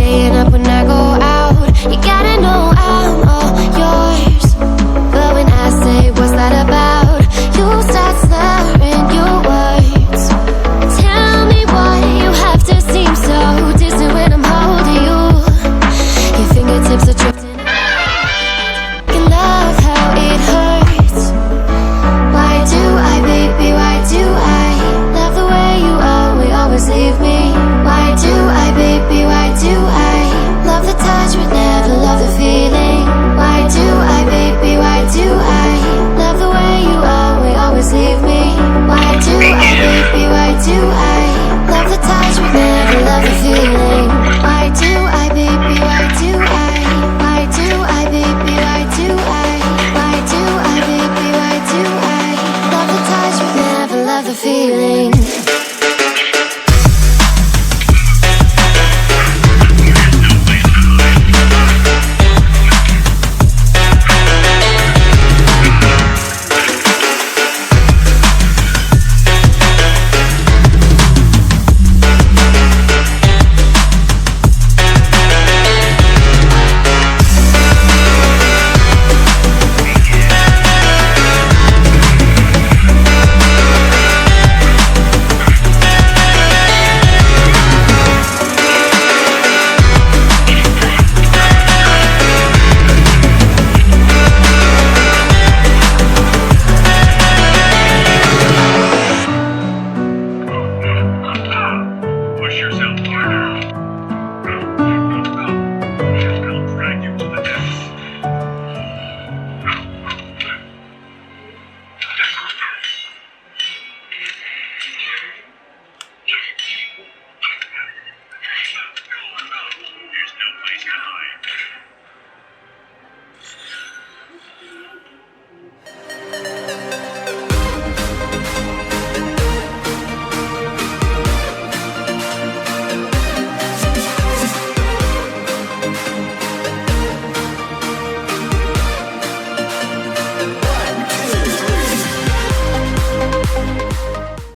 staying up when I go out. You gotta know I'm all yours. But when I say what's that about, you start slurring your words. Tell me why you have to seem so distant when I'm holding you. Your fingertips are drifting. I can love how it hurts. Why do I, baby, why do I love the way you always leave me? Why do I, baby, why do I love the touch but never love the feeling? Why do I, baby, why do I love the way you always leave me? Why do I, baby, why do I love the touch but never love the feeling? Why do I, baby, why do I? Why do I, baby, why do I? Why do I, baby, why do I love the touch but never love the feeling? Push yourself harder.